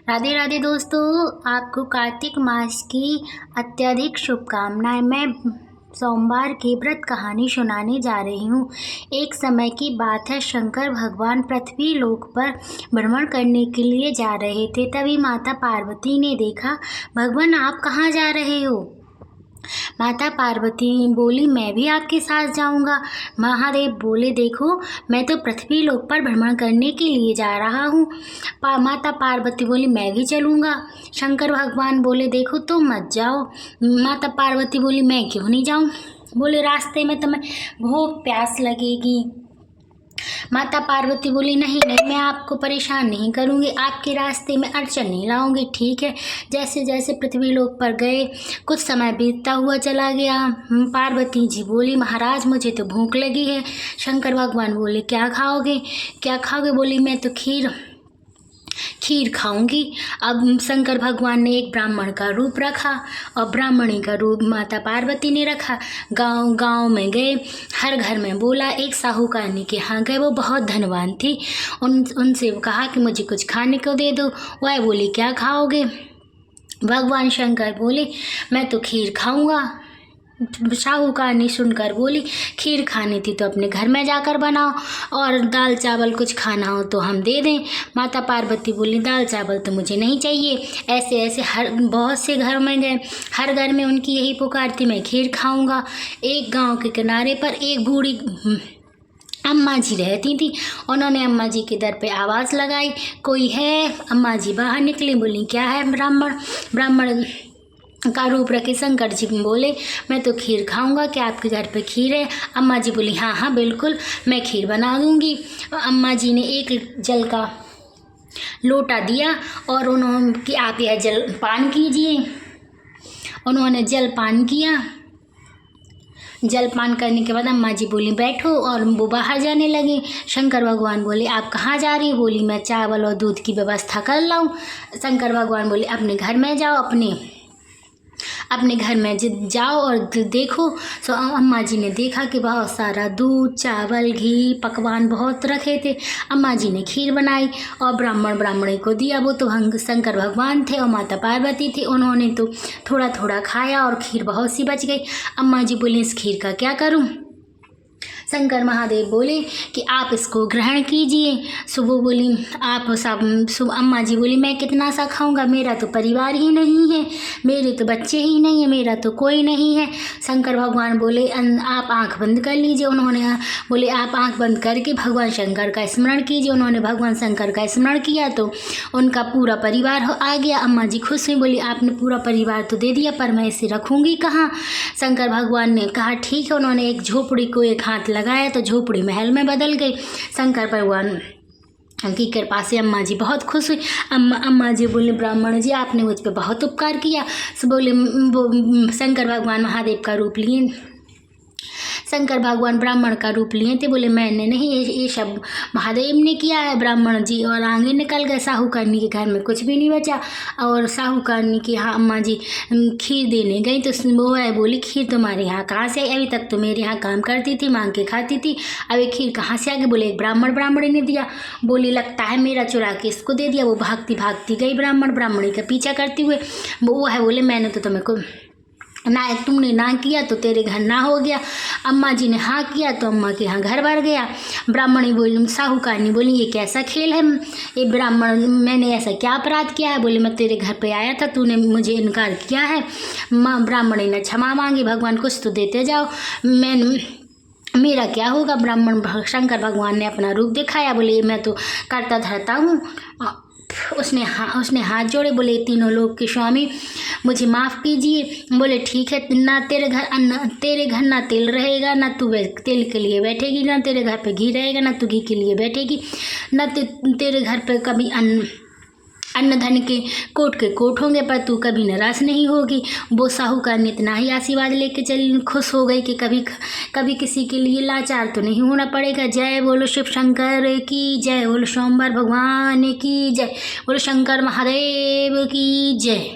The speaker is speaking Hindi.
राधे राधे दोस्तों, आपको कार्तिक मास की अत्यधिक शुभकामनाएं। मैं सोमवार की व्रत कहानी सुनाने जा रही हूँ। एक समय की बात है, शंकर भगवान पृथ्वी लोक पर भ्रमण करने के लिए जा रहे थे। तभी माता पार्वती ने देखा, भगवान आप कहाँ जा रहे हो? माता पार्वती बोली, मैं भी आपके साथ जाऊंगा। महादेव बोले, देखो मैं तो पृथ्वी लोक पर भ्रमण करने के लिए जा रहा हूँ। माता पार्वती बोली, मैं भी चलूंगा। शंकर भगवान बोले, देखो तुम मत जाओ। माता पार्वती बोली, मैं क्यों नहीं जाऊं? बोले, रास्ते में तुम्हें भूख प्यास लगेगी। माता पार्वती बोली, नहीं नहीं, मैं आपको परेशान नहीं करूंगी, आपके रास्ते में अड़चन नहीं लाऊंगी। ठीक है। जैसे जैसे पृथ्वी लोक पर गए, कुछ समय बीतता हुआ चला गया। पार्वती जी बोली, महाराज मुझे तो भूख लगी है। शंकर भगवान बोले, क्या खाओगे? क्या खाओगे? बोली, मैं तो खीर खाऊंगी। अब शंकर भगवान ने एक ब्राह्मण का रूप रखा और ब्राह्मणी का रूप माता पार्वती ने रखा। गांव गांव में गए, हर घर में बोला। एक साहूकारनी के यहाँ गए, वो बहुत धनवान थी। उनसे कहा कि मुझे कुछ खाने को दे दो। वह बोली, क्या खाओगे? भगवान शंकर बोले, मैं तो खीर खाऊंगा। साहूकारनी सुनकर बोली, खीर खानी थी तो अपने घर में जाकर बनाओ, और दाल चावल कुछ खाना हो तो हम दे दें। माता पार्वती बोली, दाल चावल तो मुझे नहीं चाहिए। ऐसे ऐसे हर बहुत से घर में गए, हर घर में उनकी यही पुकार थी, मैं खीर खाऊंगा। एक गांव के किनारे पर एक बूढ़ी अम्मा जी रहती थी। उन्होंने अम्मा जी के दर पे आवाज़ लगाई, कोई है? अम्मा जी बाहर निकली, बोली, क्या है? ब्राह्मण का रूप रखे शंकर जी बोले, मैं तो खीर खाऊंगा, क्या आपके घर पे खीर है? अम्मा जी बोली, हाँ हाँ बिल्कुल, मैं खीर बना दूंगी। अम्मा जी ने एक जल का लोटा दिया और उन्होंने कि आप यह जल पान कीजिए। उन्होंने जल पान किया। जल पान करने के बाद अम्मा जी बोली, बैठो, और वो बाहर जाने लगे। शंकर भगवान बोले, आप कहाँ जा रही? बोली, मैं चावल और दूध की व्यवस्था कर लाऊं। शंकर भगवान बोले, अपने घर में जाओ, अपने घर में जाओ और देखो। सो अम्मा जी ने देखा कि बहुत सारा दूध, चावल, घी, पकवान बहुत रखे थे। अम्मा जी ने खीर बनाई और ब्राह्मणी को दिया। वो तो शंकर भगवान थे और माता पार्वती थी, उन्होंने तो थोड़ा थोड़ा खाया और खीर बहुत सी बच गई। अम्मा जी बोली, इस खीर का क्या करूं? शंकर महादेव बोले कि आप इसको ग्रहण कीजिए। सुबह बोली, आप सब अम्मा जी बोली, मैं कितना सा खाऊंगा, मेरा तो परिवार ही नहीं है, मेरे तो बच्चे ही नहीं है, मेरा तो कोई नहीं है। शंकर भगवान बोले, आप आंख बंद कर लीजिए। उन्होंने बोले, आप आंख बंद करके भगवान शंकर का स्मरण कीजिए। उन्होंने भगवान शंकर का स्मरण किया तो उनका पूरा परिवार आ गया। अम्मा जी खुश हुई, बोली, आपने पूरा परिवार तो दे दिया, पर मैं इसे रखूंगी कहाँ? शंकर भगवान ने कहा, ठीक है। उन्होंने एक झोपड़ी को एक हाथ लगाया तो झोपड़ी महल में बदल गई। शंकर भगवान की कृपा से अम्मा जी बहुत खुश हुई। अम्मा जी बोले, ब्राह्मण जी आपने मुझ पे बहुत उपकार किया। बोले, वो शंकर भगवान महादेव का रूप लिए, शंकर भगवान ब्राह्मण का रूप लिए थे। बोले, मैंने नहीं, ये सब महादेव ने किया है। ब्राह्मण जी और आगे निकल गए। साहूकारनी के घर में कुछ भी नहीं बचा। और साहूकारनी के यहाँ अम्मा जी खीर देने गई तो वो है बोली, खीर तुम्हारे यहाँ कहाँ से आई? अभी तक तो मेरे यहाँ काम करती थी, मांग के खाती थी, अब ये खीर कहाँ से आ गई? बोले, एक ब्राह्मणी ने दिया। बोली, लगता है मेरा चुरा के इसको दे दिया। वो भागती भागती गई ब्राह्मणी का पीछा करते हुए। वो है बोले, मैंने तो तुम्हें को ना, तुमने ना किया तो तेरे घर ना हो गया। अम्मा जी ने हाँ किया तो अम्मा के यहाँ घर भर गया। ब्राह्मणी बोली, साहूकारनी बोली, ये कैसा खेल है? ये ब्राह्मण, मैंने ऐसा क्या अपराध किया है? बोले, मैं तेरे घर पे आया था, तूने मुझे इनकार किया है। माँ ब्राह्मणी ने क्षमा मांगी, भगवान कुछ तो देते जाओ, मेरा क्या होगा? शंकर भगवान ने अपना रूप दिखाया। बोले, मैं तो करता धरता हूँ। उसने हाथ जोड़े, बोले, तीनों लोग के स्वामी मुझे माफ़ कीजिए। बोले, ठीक है, ना तेरे घर ना तेल रहेगा, ना तू तेल के लिए बैठेगी, ना तेरे घर पे घी रहेगा, ना तू घी के लिए बैठेगी, ना तेरे घर पे कभी अन्न धन के कोट होंगे, पर तू कभी नाराज नहीं होगी। वो साहूकार ने इतना ही आशीर्वाद लेके चल खुश हो गई कि कभी किसी के लिए लाचार तो नहीं होना पड़ेगा। जय बोलो शिव शंकर की जय, बोलो सोमवार भगवान की जय, बोलो शंकर महादेव की जय।